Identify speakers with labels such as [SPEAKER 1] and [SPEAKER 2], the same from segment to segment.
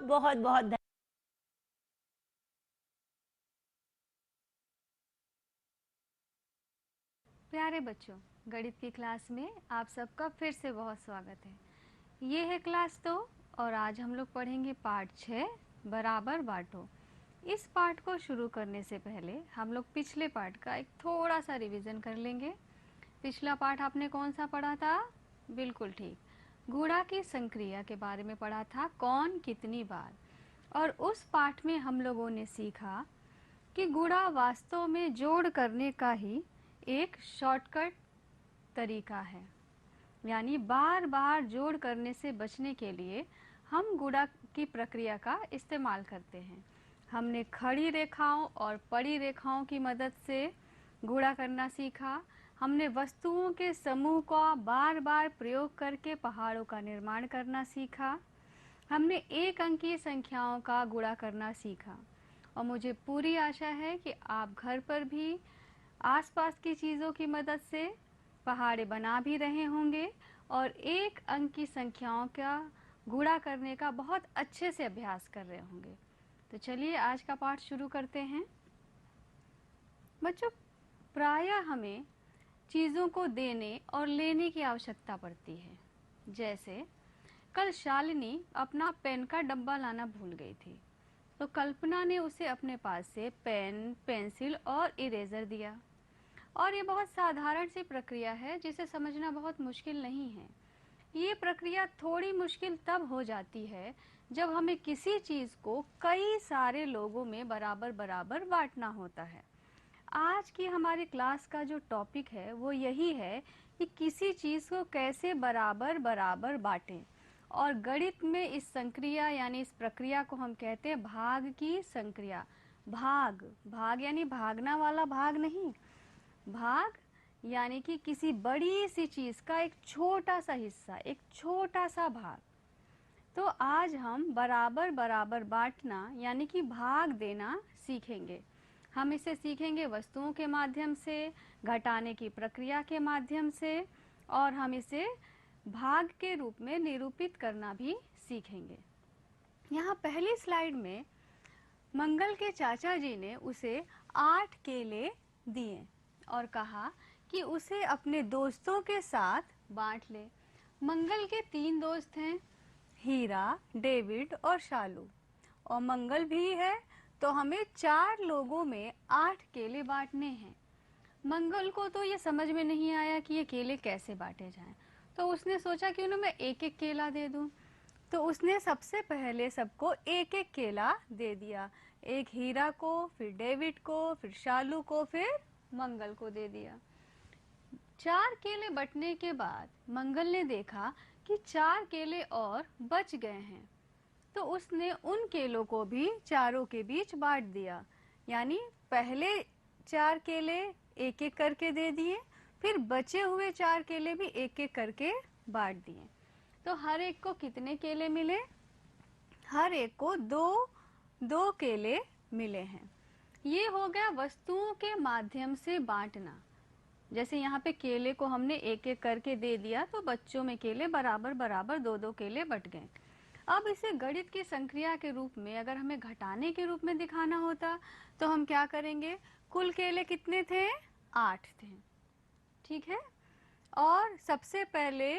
[SPEAKER 1] बहुत बहुत धन्यवाद।
[SPEAKER 2] प्यारे बच्चों, गणित की क्लास में आप सबका फिर से बहुत स्वागत है। ये है क्लास 2 और आज हम लोग पढ़ेंगे पाठ 6 बराबर बांटो। इस पाठ को शुरू करने से पहले हम लोग पिछले पाठ का एक थोड़ा सा रिवीजन कर लेंगे। पिछला पाठ आपने कौन सा पढ़ा था? बिल्कुल ठीक, गुणा की संक्रिया के बारे में पढ़ा था, कौन कितनी बार। और उस पाठ में हम लोगों ने सीखा कि गुणा वास्तव में जोड़ करने का ही एक शॉर्टकट तरीका है, यानी बार बार जोड़ करने से बचने के लिए हम गुणा की प्रक्रिया का इस्तेमाल करते हैं। हमने खड़ी रेखाओं और पड़ी रेखाओं की मदद से गुणा करना सीखा। हमने वस्तुओं के समूह का बार बार प्रयोग करके पहाड़ों का निर्माण करना सीखा। हमने एक अंकीय संख्याओं का गुणा करना सीखा और मुझे पूरी आशा है कि आप घर पर भी आसपास की चीज़ों की मदद से पहाड़े बना भी रहे होंगे और एक अंक की संख्याओं का गुणा करने का बहुत अच्छे से अभ्यास कर रहे होंगे। तो चलिए आज का पाठ शुरू करते हैं। बच्चों, प्रायः हमें चीज़ों को देने और लेने की आवश्यकता पड़ती है। जैसे कल शालिनी अपना पेन का डब्बा लाना भूल गई थी, तो कल्पना ने उसे अपने पास से पेन, पेंसिल और इरेजर दिया। और ये बहुत साधारण सी प्रक्रिया है जिसे समझना बहुत मुश्किल नहीं है। ये प्रक्रिया थोड़ी मुश्किल तब हो जाती है जब हमें किसी चीज़ को कई सारे लोगों में बराबर बराबर बांटना होता है। आज की हमारी क्लास का जो टॉपिक है वो यही है कि किसी चीज़ को कैसे बराबर बराबर बांटें। और गणित में इस संक्रिया यानी इस प्रक्रिया को हम कहते हैं भाग की संक्रिया। भाग, भाग यानी भागना वाला भाग नहीं, भाग यानी कि किसी बड़ी सी चीज़ का एक छोटा सा हिस्सा, एक छोटा सा भाग। तो आज हम बराबर बराबर बांटना यानी कि भाग देना सीखेंगे। हम इसे सीखेंगे वस्तुओं के माध्यम से, घटाने की प्रक्रिया के माध्यम से, और हम इसे भाग के रूप में निरूपित करना भी सीखेंगे। यहाँ पहली स्लाइड में मंगल के चाचा जी ने उसे 8 केले दिए और कहा कि उसे अपने दोस्तों के साथ बांट ले। मंगल के 3 दोस्त हैं, हीरा, डेविड और शालू, और मंगल भी है, तो हमें 4 लोगों में 8 केले बांटने हैं। मंगल को तो ये समझ में नहीं आया कि ये केले कैसे बांटे जाएं, तो उसने सोचा कि उन्हें मैं एक एक केला दे दूं। तो उसने सबसे पहले सबको एक एक केला दे दिया, एक हीरा को, फिर डेविड को, फिर शालू को, फिर मंगल को दे दिया। 4 केले बंटने के बाद मंगल ने देखा कि 4 केले और बच गए हैं, तो उसने उन केलों को भी चारों के बीच बांट दिया। यानी पहले 4 केले एक एक करके दे दिए, फिर बचे हुए 4 केले भी एक एक करके बांट दिए। तो हर एक को कितने केले मिले? हर एक को 2 केले मिले हैं। ये हो गया वस्तुओं के माध्यम से बांटना। जैसे यहाँ पे केले को हमने एक एक करके दे दिया, तो बच्चों में केले बराबर बराबर 2 केले बट गए। अब इसे गणित की संक्रिया के रूप में अगर हमें घटाने के रूप में दिखाना होता तो हम क्या करेंगे? कुल केले कितने थे? 8 थे, ठीक है। और सबसे पहले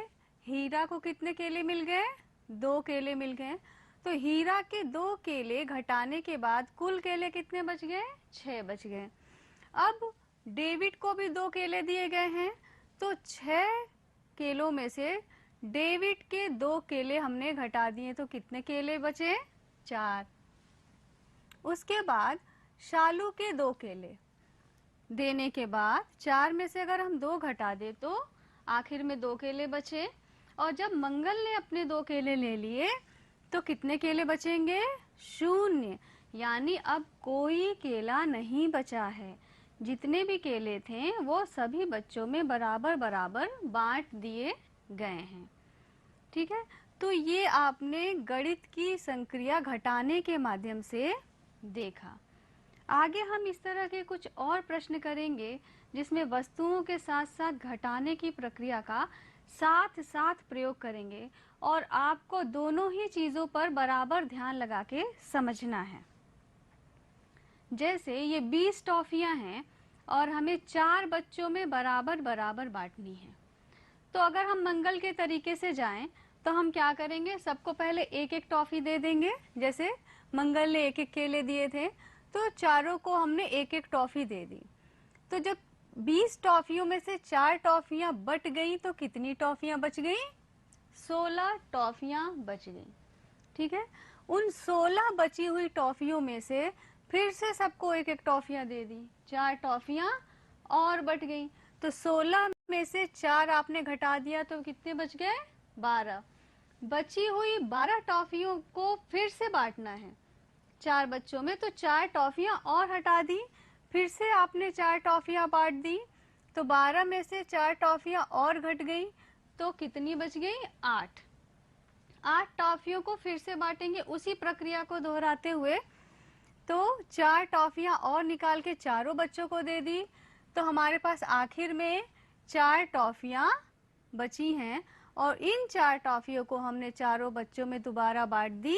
[SPEAKER 2] हीरा को कितने केले मिल गए? 2 केले मिल गए। तो हीरा के 2 केले घटाने के बाद कुल केले कितने बच गए? 6 बच गए। अब डेविड को भी 2 केले दिए गए हैं, तो 6 केलों में से डेविड के 2 केले हमने घटा दिए, तो कितने केले बचे? 4। उसके बाद शालू के 2 केले देने के बाद 4 में से अगर हम 2 घटा दे तो आखिर में 2 केले बचे। और जब मंगल ने अपने 2 केले ले लिए तो कितने केले बचेंगे? 0। यानी अब कोई केला नहीं बचा है। जितने भी केले थे वो सभी बच्चों में बराबर बराबर बांट दिए गए हैं, ठीक है। तो ये आपने गणित की संक्रिया घटाने के माध्यम से देखा। आगे हम इस तरह के कुछ और प्रश्न करेंगे जिसमें वस्तुओं के साथ साथ घटाने की प्रक्रिया का साथ साथ प्रयोग करेंगे, और आपको दोनों ही चीज़ों पर बराबर ध्यान लगा के समझना है। जैसे ये 20 टॉफ़ियाँ हैं और हमें 4 बच्चों में बराबर बराबर बांटनी है। तो अगर हम मंगल के तरीके से जाएं तो हम क्या करेंगे, सबको पहले एक एक टॉफ़ी दे देंगे। जैसे मंगल ने एक एक केले दिए थे तो चारों को हमने एक एक टॉफ़ी दे दी। तो जब 20 टॉफ़ियों में से 4 टॉफ़ियाँ बट गई तो कितनी टॉफ़ियाँ बच गई? 16 टॉफ़ियाँ बच गई। ठीक है, उन 16 बची हुई टॉफ़ियों में से फिर से सबको एक एक टॉफ़ियाँ दे दी, 4 टॉफ़ियाँ और बट गई। तो 16 में से 4 आपने घटा दिया तो कितने बच गए? 12। बची हुई 12 टॉफ़ियों को फिर से बांटना है 4 बच्चों में, तो 4 टॉफ़ियाँ और हटा दी, फिर से आपने 4 टॉफ़ियाँ बांट दी, तो 12 में से 4 टॉफ़ियाँ और घट गई तो कितनी बच गई? 8। 8 टॉफ़ियों को फिर से बांटेंगे उसी प्रक्रिया को दोहराते हुए। तो 4 टॉफ़ियाँ और निकाल के चारों बच्चों को दे दी, तो हमारे पास आखिर में 4 टॉफ़ियाँ बची हैं और इन 4 टॉफ़ियों को हमने चारों बच्चों में दोबारा बांट दी,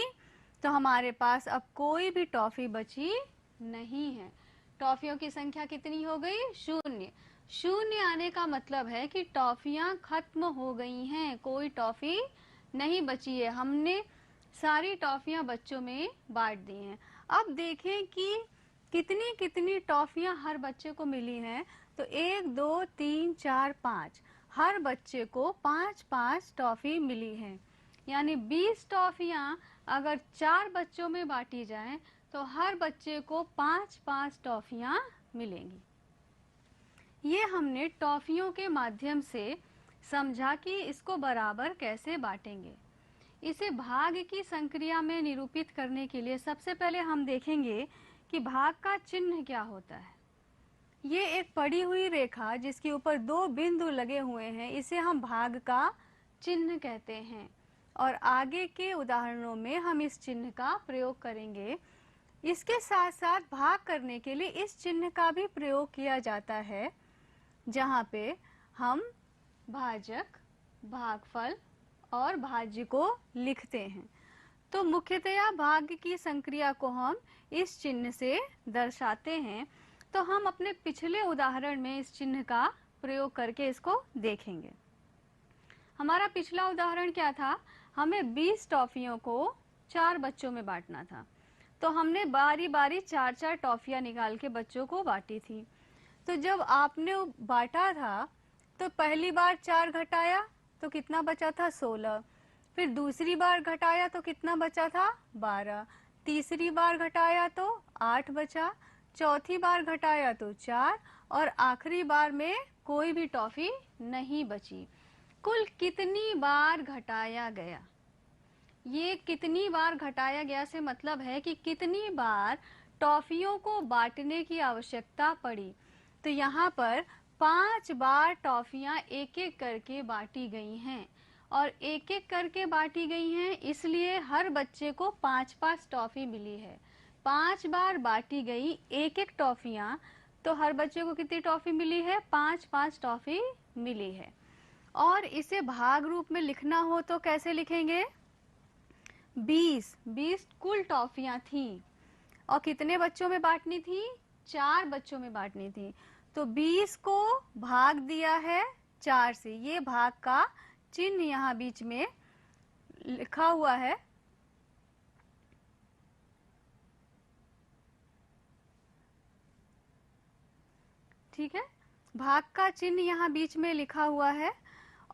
[SPEAKER 2] तो हमारे पास अब कोई भी टॉफ़ी बची नहीं है। टॉफ़ियों की संख्या कितनी हो गई? 0। 0 आने का मतलब है कि टॉफ़ियाँ खत्म हो गई हैं, कोई टॉफ़ी नहीं बची है। हमने सारी टॉफ़ियाँ बच्चों में बांट दी हैं। अब देखें कि कितनी कितनी टॉफ़ियाँ हर बच्चे को मिली हैं। तो 1 2 3 4 5, हर बच्चे को 5-5 टॉफ़ी मिली है। यानी 20 टॉफ़ियाँ अगर 4 बच्चों में बांटी जाएं तो हर बच्चे को 5-5 टॉफ़ियाँ मिलेंगी। ये हमने टॉफ़ियों के माध्यम से समझा कि इसको बराबर कैसे बांटेंगे। इसे भाग की संक्रिया में निरूपित करने के लिए सबसे पहले हम देखेंगे कि भाग का चिन्ह क्या होता है। ये एक पड़ी हुई रेखा जिसके ऊपर 2 बिंदु लगे हुए हैं, इसे हम भाग का चिन्ह कहते हैं और आगे के उदाहरणों में हम इस चिन्ह का प्रयोग करेंगे। इसके साथ साथ भाग करने के लिए इस चिन्ह का भी प्रयोग किया जाता है, जहाँ पे हम भाजक, भागफल और भाज्य को लिखते हैं। तो मुख्यतया भाग की संक्रिया को हम इस चिन्ह से दर्शाते हैं। तो हम अपने पिछले उदाहरण में इस चिन्ह का प्रयोग करके इसको देखेंगे। हमारा पिछला उदाहरण क्या था? हमें 20 टॉफ़ियों को 4 बच्चों में बांटना था, तो हमने बारी बारी 4-4 टॉफ़ियाँ निकाल के बच्चों को बांटी थी। तो जब आपने बांटा था तो पहली बार 4 घटाया तो कितना बचा था? 16। फिर दूसरी बार घटाया तो कितना बचा था? 12। तीसरी बार घटाया तो 8 बचा, चौथी बार घटाया तो 4 और आखिरी बार में कोई भी टॉफ़ी नहीं बची। कुल कितनी बार घटाया गया? ये कितनी बार घटाया गया से मतलब है कि कितनी बार टॉफ़ियों को बांटने की आवश्यकता पड़ी। तो यहाँ पर 5 बार टॉफ़ियाँ एक एक करके बांटी गई हैं और एक एक करके बांटी गई हैं, इसलिए हर बच्चे को 5-5 टॉफ़ी मिली है। 5 बार बांटी गई एक एक टॉफ़ियाँ, तो हर बच्चे को कितनी टॉफ़ी मिली है? 5-5 टॉफ़ी मिली है। और इसे भाग रूप में लिखना हो तो कैसे लिखेंगे? 20 कुल टॉफ़ियाँ थीं और कितने बच्चों में बांटनी थी? 4 बच्चों में बांटनी थी। तो 20 को भाग दिया है 4 से, ये भाग का चिन्ह यहाँ बीच में लिखा हुआ है। ठीक है, भाग का चिन्ह यहाँ बीच में लिखा हुआ है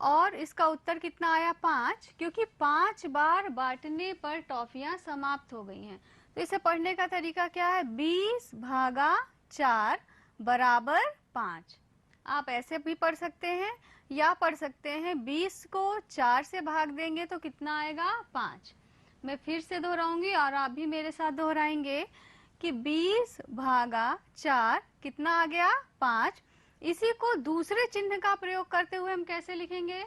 [SPEAKER 2] और इसका उत्तर कितना आया? 5, क्योंकि 5 बार बांटने पर टॉफ़ियाँ समाप्त हो गई हैं। तो इसे पढ़ने का तरीका क्या है? 20 भागा 4 बराबर 5। आप ऐसे भी पढ़ सकते हैं या पढ़ सकते हैं 20 को 4 से भाग देंगे तो कितना आएगा? 5। मैं फिर से दोहराऊंगी और आप भी मेरे साथ दोहराएंगे कि 20 भागा 4 कितना आ गया? 5। इसी को दूसरे चिन्ह का प्रयोग करते हुए हम कैसे लिखेंगे?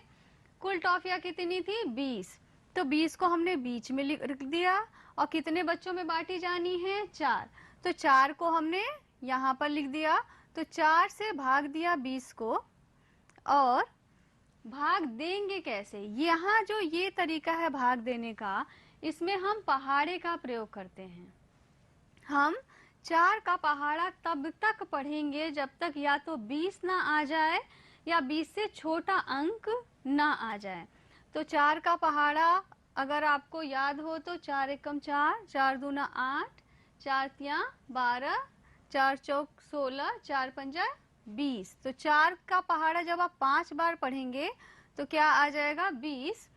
[SPEAKER 2] कुल टॉफ़ियाँ कितनी थी? 20। तो 20 को हमने बीच में लिख दिया और कितने बच्चों में बांटी जानी है? 4। तो 4 को हमने यहाँ पर लिख दिया, तो 4 से भाग दिया 20 को और भाग देंगे कैसे? यहाँ जो ये तरीका है भाग देने का, इसमें हम पहाड़े का प्रयोग करते हैं। हम 4 का पहाड़ा तब तक पढ़ेंगे जब तक या तो 20 ना आ जाए या 20 से छोटा अंक ना आ जाए। तो 4 का पहाड़ा अगर आपको याद हो तो 4 एकम 4, 4 दूना 8, 4 तियां 12, 4 चौक 16, 4 पंजा 20। तो 4 का पहाड़ा जब आप 5 बार पढ़ेंगे तो क्या आ जाएगा? 20।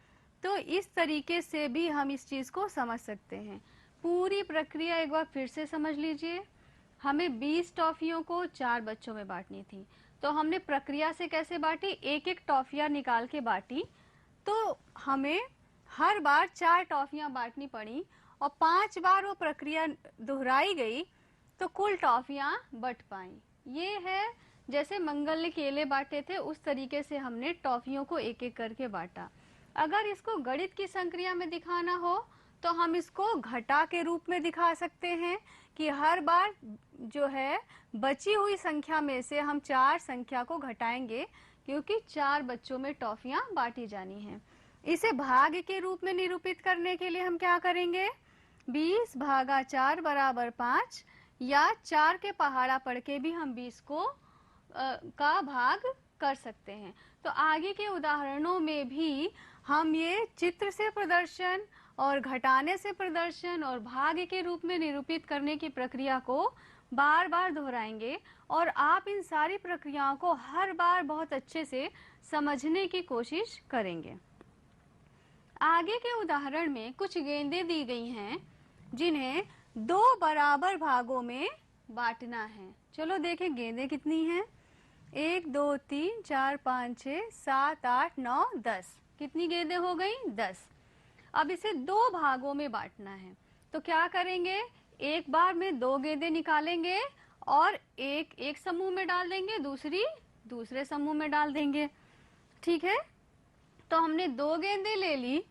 [SPEAKER 2] तो इस तरीके से भी हम इस चीज को समझ सकते हैं। पूरी प्रक्रिया एक बार फिर से समझ लीजिए। हमें 20 टॉफियों को 4 बच्चों में बांटनी थी, तो हमने प्रक्रिया से कैसे बांटी? एक एक टॉफियां निकाल के बांटी। तो हमें हर बार 4 टॉफियां बांटनी पड़ी और 5 बार वो प्रक्रिया दोहराई गई तो कुल टॉफियां बट पाई। ये है जैसे मंगल ने केले बांटे थे, उस तरीके से हमने टॉफियों को एक एक करके बांटा। अगर इसको गणित की संक्रिया में दिखाना हो तो हम इसको घटा के रूप में दिखा सकते हैं कि हर बार जो है बची हुई संख्या में से हम 4 संख्या को घटाएंगे, क्योंकि 4 बच्चों में टॉफियां बांटी जानी हैं। इसे भाग के रूप में निरूपित करने के लिए हम क्या करेंगे? 20 भागा 4 बराबर 5, या 4 के पहाड़ा पढ़ के भी हम 20 को का भाग कर सकते हैं। तो आगे के उदाहरणों में भी हम ये चित्र से प्रदर्शन और घटाने से प्रदर्शन और भाग के रूप में निरूपित करने की प्रक्रिया को बार बार दोहराएंगे और आप इन सारी प्रक्रियाओं को हर बार बहुत अच्छे से समझने की कोशिश करेंगे। आगे के उदाहरण में कुछ गेंदें दी गई हैं जिन्हें 2 बराबर भागों में बांटना है। चलो देखें गेंदें कितनी हैं। 1 2 3 4 5 6 7 8 9 10। कितनी गेंदें हो गई? 10। अब इसे 2 भागों में बांटना है, तो क्या करेंगे? एक बार में 2 गेंदें निकालेंगे और एक समूह में डाल देंगे, दूसरी दूसरे समूह में डाल देंगे। ठीक है, तो हमने 2 गेंदें ले ली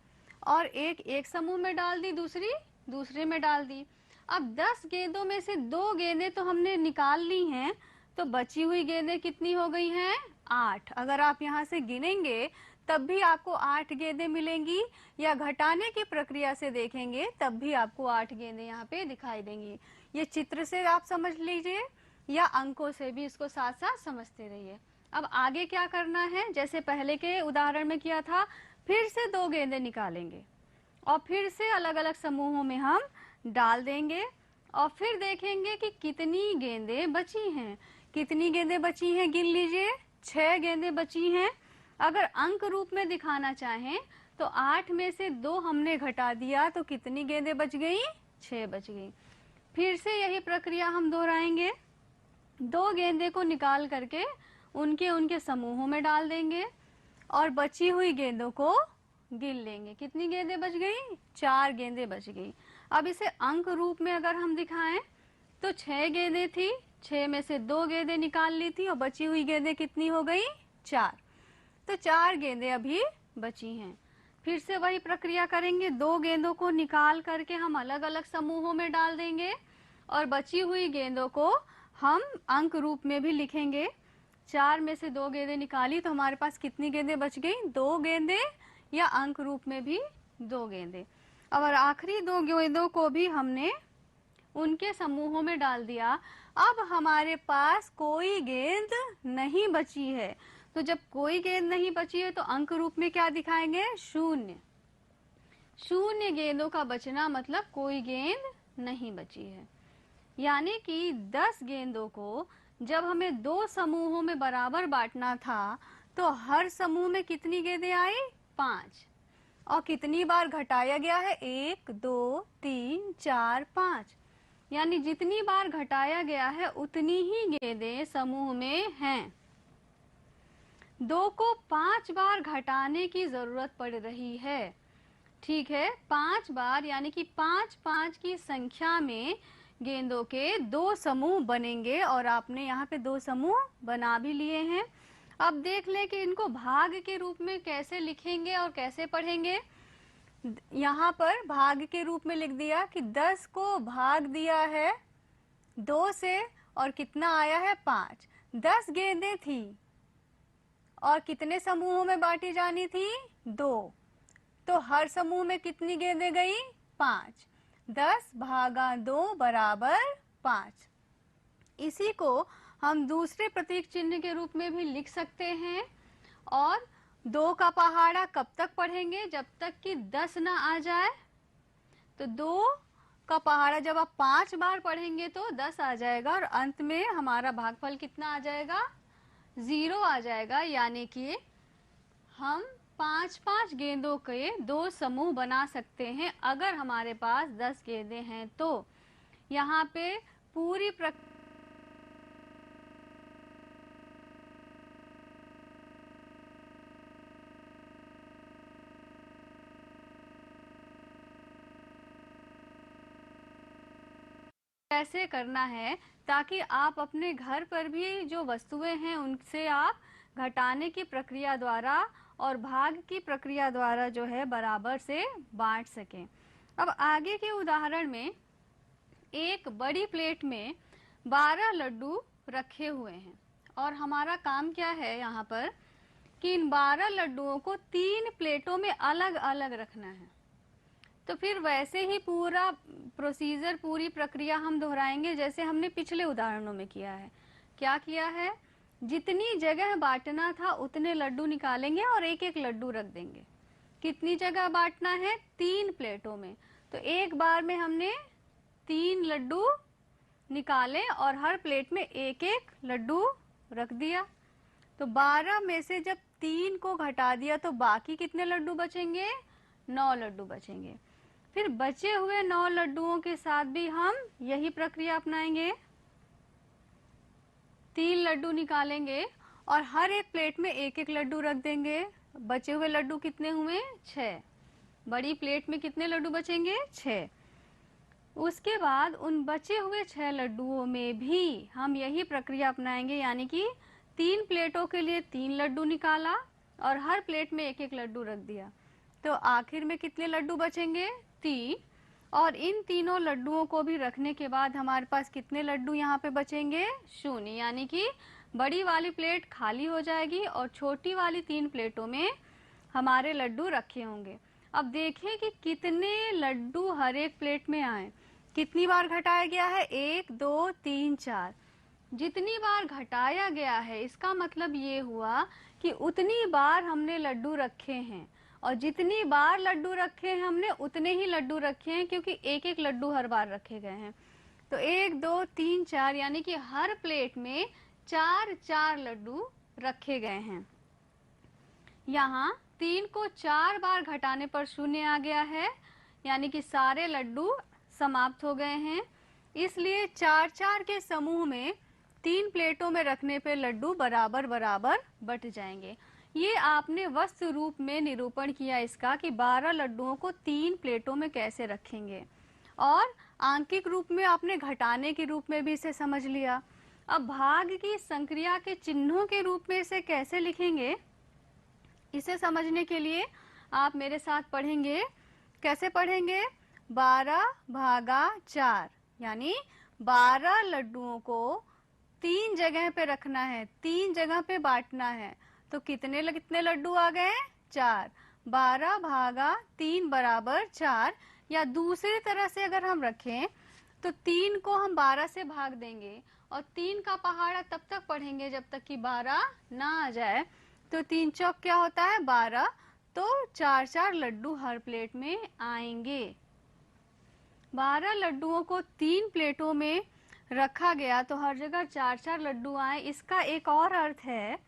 [SPEAKER 2] और एक समूह में डाल दी, दूसरी दूसरे में डाल दी। अब 10 गेंदों में से 2 गेंदें तो हमने निकाल ली हैं, तो बची हुई गेंदें कितनी हो गई हैं? 8। अगर आप यहाँ से गिनेंगे तब भी आपको 8 गेंदें मिलेंगी, या घटाने की प्रक्रिया से देखेंगे तब भी आपको 8 गेंदें यहाँ पे दिखाई देंगी। ये चित्र से आप समझ लीजिए या अंकों से भी इसको साथ साथ समझते रहिए। अब आगे क्या करना है? जैसे पहले के उदाहरण में किया था, फिर से 2 गेंदें निकालेंगे और फिर से अलग अलग समूहों में हम डाल देंगे और फिर देखेंगे कि कितनी गेंदें बची हैं। कितनी गेंदें बची हैं गिन लीजिए। 6 गेंदें बची हैं। अगर अंक रूप में दिखाना चाहें तो 8 में से 2 हमने घटा दिया तो कितनी गेंदें बच गई? 6 बच गई। फिर से यही प्रक्रिया हम दोहराएंगे। 2 गेंदें को निकाल करके उनके समूहों में डाल देंगे और बची हुई गेंदों को गिन लेंगे। कितनी गेंदें बच गई? 4 गेंदें बच गई। अब इसे अंक रूप में अगर हम दिखाएं तो 6 गेंदें थी, 6 में से 2 गेंदें निकाल ली थी और बची हुई गेंदें कितनी हो गई? 4। तो 4 गेंदें अभी बची हैं। फिर से वही प्रक्रिया करेंगे। 2 गेंदों को निकाल करके हम अलग अलग समूहों में डाल देंगे और बची हुई गेंदों को हम अंक रूप में भी लिखेंगे। 4 में से 2 गेंदें निकाली तो हमारे पास कितनी गेंदें बच गई? 2 गेंदें, या अंक रूप में भी 2 गेंदें। और आखिरी 2 गेंदों को भी हमने उनके समूहों में डाल दिया। अब हमारे पास कोई गेंद नहीं बची है। तो जब कोई गेंद नहीं बची है तो अंक रूप में क्या दिखाएंगे? 0। 0 गेंदों का बचना मतलब कोई गेंद नहीं बची है। यानी कि 10 गेंदों को जब हमें 2 समूहों में बराबर बांटना था तो हर समूह में कितनी गेंदें आई? 5। और कितनी बार घटाया गया है? 1 2 3 4 5। यानी जितनी बार घटाया गया है उतनी ही गेंदें समूह में हैं। 2 को 5 बार घटाने की जरूरत पड़ रही है। ठीक है, 5 बार, यानी कि 5 5 की संख्या में गेंदों के 2 समूह बनेंगे और आपने यहाँ पे 2 समूह बना भी लिए हैं। अब देख लें कि इनको भाग के रूप में कैसे लिखेंगे और कैसे पढ़ेंगे। यहाँ पर भाग के रूप में लिख दिया कि 10 को भाग दिया है 2 से और कितना आया है? 5। 10 गेंदें थी और कितने समूहों में बांटी जानी थी? 2। तो हर समूह में कितनी गेंदें गई? 5। 10 भागा 2 बराबर 5। इसी को हम दूसरे प्रतीक चिन्ह के रूप में भी लिख सकते हैं। और 2 का पहाड़ा कब तक पढ़ेंगे? जब तक कि 10 ना आ जाए। तो 2 का पहाड़ा जब आप 5 बार पढ़ेंगे तो 10 आ जाएगा और अंत में हमारा भागफल कितना आ जाएगा? 0 आ जाएगा। यानी कि हम 5-5 गेंदों के 2 समूह बना सकते हैं अगर हमारे पास 10 गेंदें हैं तो। यहाँ पे पूरी कैसे करना है ताकि आप अपने घर पर भी जो वस्तुएं हैं उनसे आप घटाने की प्रक्रिया द्वारा और भाग की प्रक्रिया द्वारा जो है बराबर से बांट सकें। अब आगे के उदाहरण में एक बड़ी प्लेट में 12 लड्डू रखे हुए हैं और हमारा काम क्या है यहाँ पर कि इन 12 लड्डुओं को 3 प्लेटों में अलग अलग रखना है। तो फिर वैसे ही पूरा प्रोसीजर, पूरी प्रक्रिया हम दोहराएंगे जैसे हमने पिछले उदाहरणों में किया है। क्या किया है? जितनी जगह बांटना था उतने लड्डू निकालेंगे और एक एक लड्डू रख देंगे। कितनी जगह बांटना है? 3 प्लेटों में। तो एक बार में हमने 3 लड्डू निकाले और हर प्लेट में एक एक लड्डू रख दिया। तो 12 में से जब 3 को घटा दिया तो बाकी कितने लड्डू बचेंगे? 9 लड्डू बचेंगे। फिर बचे हुए 9 लड्डुओं के साथ भी हम यही प्रक्रिया अपनाएंगे। 3 लड्डू निकालेंगे और हर एक प्लेट में एक एक लड्डू रख देंगे। बचे हुए लड्डू कितने हुए? 6। बड़ी प्लेट में कितने लड्डू बचेंगे? 6। उसके बाद उन बचे हुए 6 लड्डुओं में भी हम यही प्रक्रिया अपनाएंगे। यानी कि 3 प्लेटों के लिए 3 लड्डू निकाला और हर प्लेट में एक एक लड्डू रख दिया। तो आखिर में कितने लड्डू बचेंगे? 3। और इन तीनों लड्डुओं को भी रखने के बाद हमारे पास कितने लड्डू यहाँ पे बचेंगे? 0। यानी कि बड़ी वाली प्लेट खाली हो जाएगी और छोटी वाली 3 प्लेटों में हमारे लड्डू रखे होंगे। अब देखें कि कितने लड्डू हर एक प्लेट में आए। कितनी बार घटाया गया है? 1 2 3 4। जितनी बार घटाया गया है इसका मतलब ये हुआ कि उतनी बार हमने लड्डू रखे हैं और जितनी बार लड्डू रखे हैं हमने उतने ही लड्डू रखे हैं क्योंकि एक एक लड्डू हर बार रखे गए हैं। तो 1 2 3 4 यानी कि हर प्लेट में 4-4 लड्डू रखे गए हैं। यहाँ 3 को 4 बार घटाने पर 0 आ गया है यानी कि सारे लड्डू समाप्त हो गए हैं। इसलिए 4-4 के समूह में 3 प्लेटों में रखने पे लड्डू बराबर बराबर बट जाएंगे। ये आपने वस्तु रूप में निरूपण किया इसका कि 12 लड्डुओं को 3 प्लेटों में कैसे रखेंगे और आंकिक रूप में आपने घटाने के रूप में भी इसे समझ लिया। अब भाग की संक्रिया के चिन्हों के रूप में इसे कैसे लिखेंगे, इसे समझने के लिए आप मेरे साथ पढ़ेंगे। कैसे पढ़ेंगे? 12 भागा 4 यानी 12 लड्डुओं को 3 जगह पे रखना है, 3 जगह पे बांटना है। तो कितने लड्डू आ गए? 4। 12 भागा 3 बराबर 4। या दूसरी तरह से अगर हम रखें तो 3 को हम 12 से भाग देंगे और 3 का पहाड़ा तब तक पढ़ेंगे जब तक कि 12 ना आ जाए। तो 3 चौक क्या होता है? 12। तो 4-4 लड्डू हर प्लेट में आएंगे। 12 लड्डुओं को 3 प्लेटों में रखा गया तो हर जगह 4-4 लड्डू आए। इसका एक और अर्थ है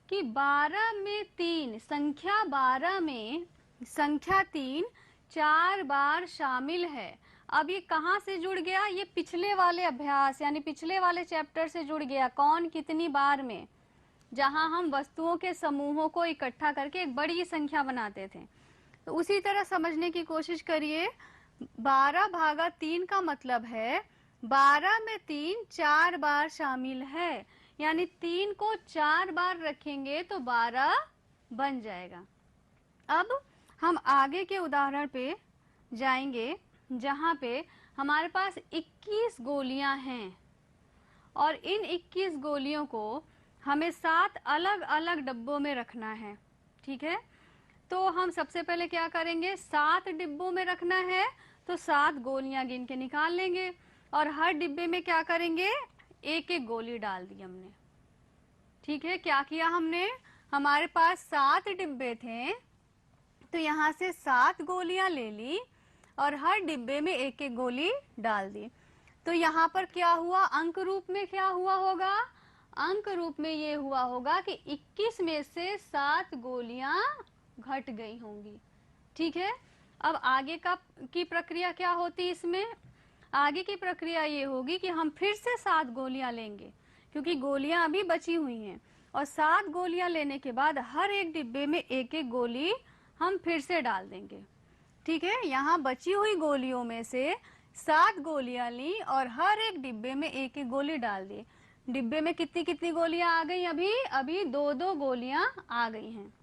[SPEAKER 2] कि 12 में 3, संख्या 12 में संख्या 3 4 बार शामिल है। अब ये कहाँ से जुड़ गया? ये पिछले वाले अभ्यास यानी पिछले वाले चैप्टर से जुड़ गया। कौन? कितनी बार में, जहां हम वस्तुओं के समूहों को इकट्ठा करके एक बड़ी संख्या बनाते थे। तो उसी तरह समझने की कोशिश करिए। 12 भागा 3 का मतलब है 12 में 3 4 बार शामिल है यानी 3 को 4 बार रखेंगे तो 12 बन जाएगा। अब हम आगे के उदाहरण पे जाएंगे जहां पे हमारे पास 21 गोलियां हैं और इन 21 गोलियों को हमें 7 अलग अलग डब्बों में रखना है, ठीक है। तो हम सबसे पहले क्या करेंगे, 7 डिब्बों में रखना है तो 7 गोलियां गिन के निकाल लेंगे और हर डिब्बे में क्या करेंगे, एक एक गोली डाल दी हमने, ठीक है। क्या किया हमने, हमारे पास 7 डिब्बे थे तो यहाँ से 7 गोलियां ले ली और हर डिब्बे में एक एक गोली डाल दी। तो यहाँ पर क्या हुआ, अंक रूप में क्या हुआ होगा, अंक रूप में ये हुआ होगा कि 21 में से 7 गोलियां घट गई होंगी, ठीक है। अब आगे की प्रक्रिया क्या होती, इसमें आगे की प्रक्रिया ये होगी कि हम फिर से 7 गोलियां लेंगे क्योंकि गोलियां अभी बची हुई हैं और 7 गोलियां लेने के बाद हर एक डिब्बे में एक एक गोली हम फिर से डाल देंगे, ठीक है। यहाँ बची हुई गोलियों में से 7 गोलियां ली और हर एक डिब्बे में एक एक गोली डाल दी। डिब्बे में कितनी कितनी गोलियां आ गई, अभी अभी 2-2 गोलियां आ गई हैं,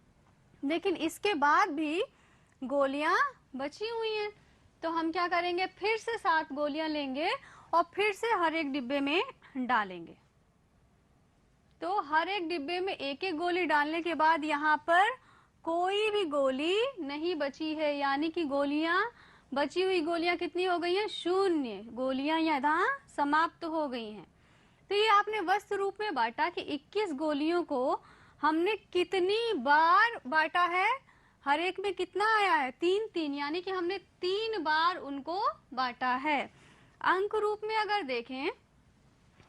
[SPEAKER 2] लेकिन इसके बाद भी गोलियां बची हुई हैं। तो हम क्या करेंगे, फिर से 7 गोलियां लेंगे और फिर से हर एक डिब्बे में डालेंगे। तो हर एक डिब्बे में एक एक गोली डालने के बाद यहाँ पर कोई भी गोली नहीं बची है, यानी कि गोलियां, बची हुई गोलियां कितनी हो गई हैं, 0 गोलियां यहाँ समाप्त हो गई हैं। तो ये आपने वस्तु रूप में बांटा कि 21 गोलियों को हमने कितनी बार बांटा है, हर एक में कितना आया है, 3-3, यानी कि हमने 3 बार उनको बांटा है। अंक रूप में अगर देखें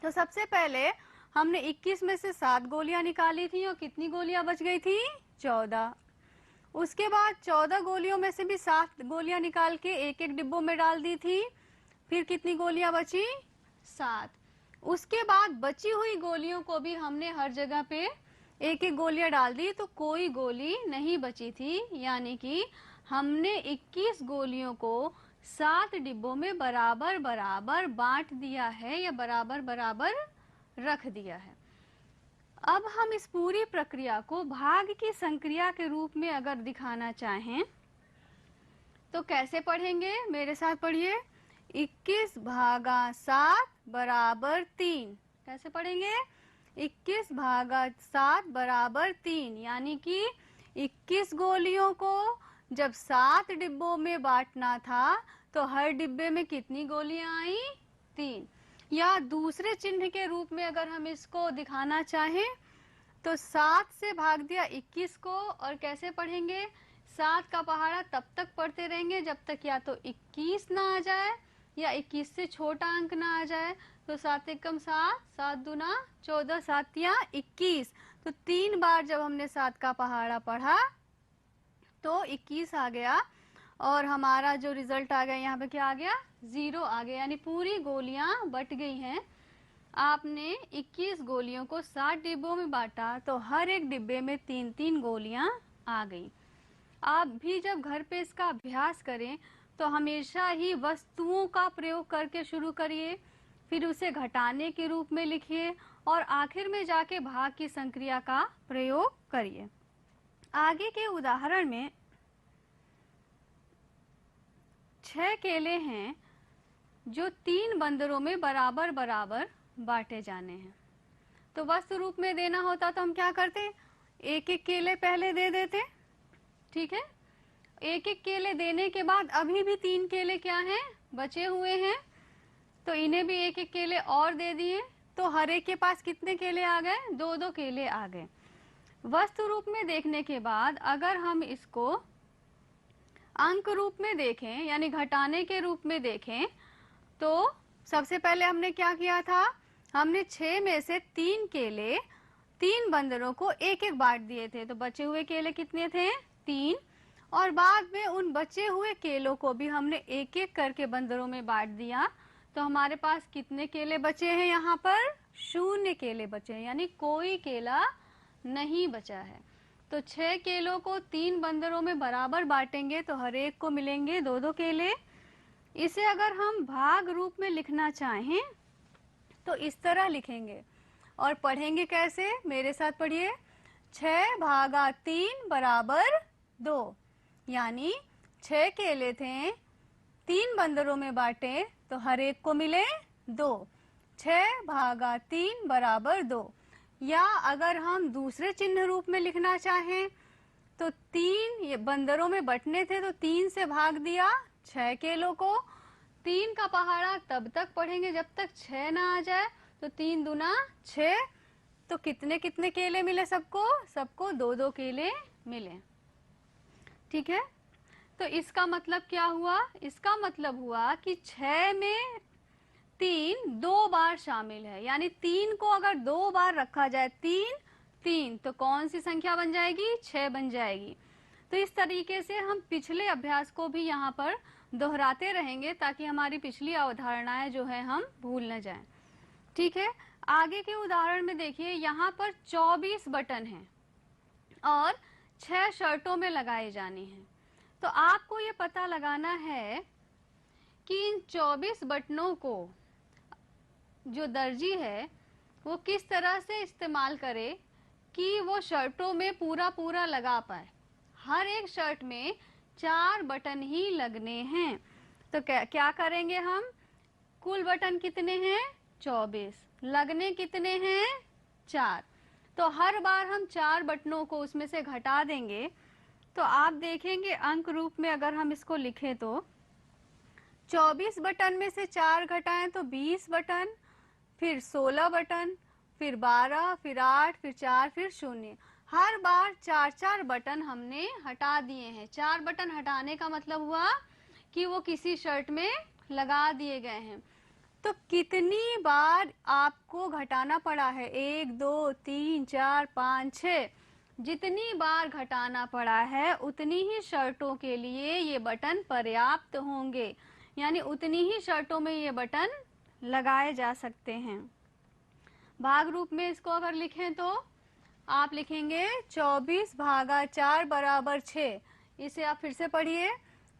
[SPEAKER 2] तो सबसे पहले हमने 21 में से 7 गोलियां निकाली थी और कितनी गोलियां बच गई थी, 14। उसके बाद 14 गोलियों में से भी 7 गोलियां निकाल के एक एक डिब्बों में डाल दी थी, फिर कितनी गोलियां बची, 7। उसके बाद बची हुई गोलियों को भी हमने हर जगह पे एक एक गोलियां डाल दी तो कोई गोली नहीं बची थी, यानी कि हमने 21 गोलियों को 7 डिब्बों में बराबर बराबर बांट दिया है या बराबर बराबर रख दिया है। अब हम इस पूरी प्रक्रिया को भाग की संक्रिया के रूप में अगर दिखाना चाहें तो कैसे पढ़ेंगे, मेरे साथ पढ़िए, 21 भागा 7 बराबर 3। कैसे पढ़ेंगे, 21 भागा 7 बराबर 3, यानी कि 21 गोलियों को जब 7 डिब्बों में बांटना था तो हर डिब्बे में कितनी गोलियां आई, 3। या दूसरे चिन्ह के रूप में अगर हम इसको दिखाना चाहें तो 7 से भाग दिया 21 को, और कैसे पढ़ेंगे, 7 का पहाड़ा तब तक पढ़ते रहेंगे जब तक या तो 21 ना आ जाए या 21 से छोटा अंक ना आ जाए। तो 7 एकम 7, 7 दूना 14, 7 या 21। तो 3 बार जब हमने 7 का पहाड़ा पढ़ा तो 21 आ गया और हमारा जो रिजल्ट आ गया यहाँ पे क्या आ गया, 0 आ गया, यानी पूरी गोलियां बट गई हैं। आपने 21 गोलियों को 7 डिब्बों में बांटा तो हर एक डिब्बे में 3-3 गोलियां आ गई। आप भी जब घर पे इसका अभ्यास करें तो हमेशा ही वस्तुओं का प्रयोग करके शुरू करिए, फिर उसे घटाने के रूप में लिखिए और आखिर में जाके भाग की संक्रिया का प्रयोग करिए। आगे के उदाहरण में 6 केले हैं जो 3 बंदरों में बराबर बराबर बांटे जाने हैं। तो वस्तु रूप में देना होता तो हम क्या करते, एक एक केले पहले दे देते, ठीक है। एक एक केले देने के बाद अभी भी 3 केले क्या हैं, बचे हुए हैं, तो इन्हें भी एक एक केले और दे दिए तो हर एक के पास कितने केले आ गए, 2-2 केले आ गए। वस्तु रूप में देखने के बाद अगर हम इसको अंक रूप में देखें यानी घटाने के रूप में देखें तो सबसे पहले हमने क्या किया था, हमने 6 में से 3 केले 3 बंदरों को एक एक बांट दिए थे, तो बचे हुए केले कितने थे, 3। और बाद में उन बचे हुए केलों को भी हमने एक एक करके बंदरों में बांट दिया, तो हमारे पास कितने केले बचे हैं, यहाँ पर 0 केले बचे हैं, यानी कोई केला नहीं बचा है। तो 6 केलों को 3 बंदरों में बराबर बांटेंगे तो हर एक को मिलेंगे 2-2 केले। इसे अगर हम भाग रूप में लिखना चाहें तो इस तरह लिखेंगे और पढ़ेंगे कैसे, मेरे साथ पढ़िए, 6 भागा 3 बराबर 2, यानी 6 केले थे, 3 बंदरों में बांटे तो हर एक को मिले 2। 6 भागा 3 बराबर 2, या अगर हम दूसरे चिन्ह रूप में लिखना चाहें तो 3, ये बंदरों में बंटने थे तो 3 से भाग दिया 6 केलों को। 3 का पहाड़ा तब तक पढ़ेंगे जब तक 6 ना आ जाए, तो 3 दूना 6, तो कितने कितने केले मिले सबको? सबको 2-2 केले मिले। ठीक है, तो इसका मतलब क्या हुआ? इसका मतलब हुआ कि 6 में 3 2 बार शामिल है, यानी 3 को अगर 2 बार रखा जाए, 3 3, तो कौन सी संख्या बन जाएगी? 6 बन जाएगी। तो इस तरीके से हम पिछले अभ्यास को भी यहाँ पर दोहराते रहेंगे ताकि हमारी पिछली अवधारणाएं जो है हम भूल न जाएं। ठीक है, आगे के उदाहरण में देखिए, यहाँ पर 24 बटन हैं और 6 शर्टों में लगाए जाने हैं। तो आपको ये पता लगाना है कि इन 24 बटनों को जो दर्जी है वो किस तरह से इस्तेमाल करे कि वो शर्टों में पूरा पूरा लगा पाए। हर एक शर्ट में 4 बटन ही लगने हैं। तो क्या करेंगे हम? कुल बटन कितने हैं? 24। लगने कितने हैं? 4। तो हर बार हम 4 बटनों को उसमें से घटा देंगे। तो आप देखेंगे अंक रूप में अगर हम इसको लिखें तो 24 बटन में से 4 घटाएं तो 20 बटन, फिर 16 बटन, फिर 12, फिर 8, फिर 4, फिर 0। हर बार 4-4 बटन हमने हटा दिए हैं। 4 बटन हटाने का मतलब हुआ कि वो किसी शर्ट में लगा दिए गए हैं। तो कितनी बार आपको घटाना पड़ा है? 1, 2, 3, 4, 5, 6। जितनी बार घटाना पड़ा है उतनी ही शर्टों के लिए ये बटन पर्याप्त होंगे, यानी उतनी ही शर्टों में ये बटन लगाए जा सकते हैं। भाग रूप में इसको अगर लिखें तो आप लिखेंगे 24 भागा 4 बराबर 6। इसे आप फिर से पढ़िए,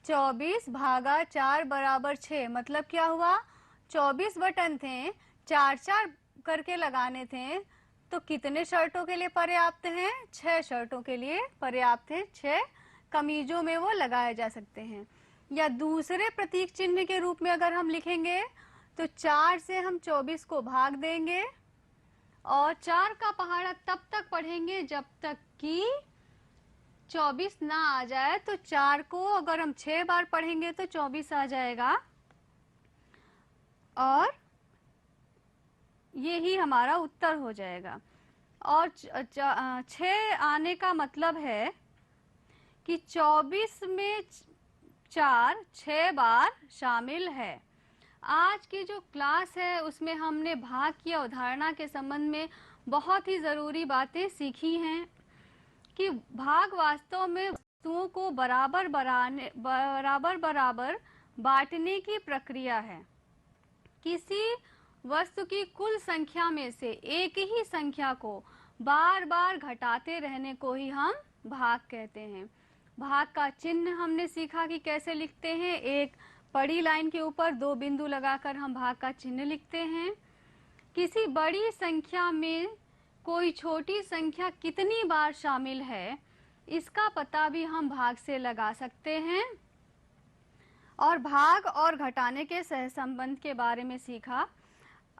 [SPEAKER 2] 24 भागा 4 बराबर 6। मतलब क्या हुआ? 24 बटन थे, 4-4 करके लगाने थे, तो कितने शर्टों के लिए पर्याप्त हैं? 6 शर्टों के लिए पर्याप्त है। 6 कमीजों में वो लगाए जा सकते हैं। या दूसरे प्रतीक चिन्ह के रूप में अगर हम लिखेंगे तो 4 से हम 24 को भाग देंगे और 4 का पहाड़ा तब तक पढ़ेंगे जब तक कि 24 ना आ जाए। तो 4 को अगर हम 6 बार पढ़ेंगे तो 24 आ जाएगा और यही हमारा उत्तर हो जाएगा। और 6 आने का मतलब है कि 24 में 4 6 बार शामिल है। आज की जो क्लास है उसमें हमने भाग की अवधारणा के संबंध में बहुत ही ज़रूरी बातें सीखी हैं कि भाग वास्तव में वस्तुओं को बराबर बराबर बांटने की प्रक्रिया है। किसी वस्तु की कुल संख्या में से एक ही संख्या को बार बार घटाते रहने को ही हम भाग कहते हैं। भाग का चिन्ह हमने सीखा कि कैसे लिखते हैं। एक बड़ी लाइन के ऊपर 2 बिंदु लगाकर हम भाग का चिन्ह लिखते हैं। किसी बड़ी संख्या में कोई छोटी संख्या कितनी बार शामिल है इसका पता भी हम भाग से लगा सकते हैं। और भाग और घटाने के सहसंबंध के बारे में सीखा।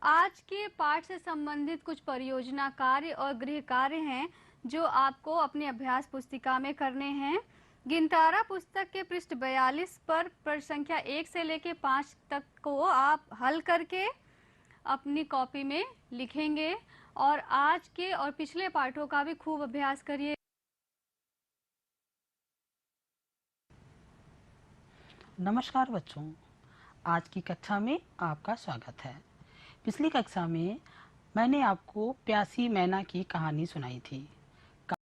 [SPEAKER 2] आज के पाठ से संबंधित कुछ परियोजना कार्य और गृह कार्य हैं जो आपको अपनी अभ्यास पुस्तिका में करने हैं। गिनतारा पुस्तक के पृष्ठ 42 पर संख्या 1 से लेकर 5 तक को आप हल करके अपनी कॉपी में लिखेंगे और आज के और पिछले पाठों का भी खूब अभ्यास करिए।
[SPEAKER 1] नमस्कार बच्चों, आज की कक्षा में आपका स्वागत है। पिछली कक्षा में मैंने आपको प्यासी मैना की कहानी सुनाई थी।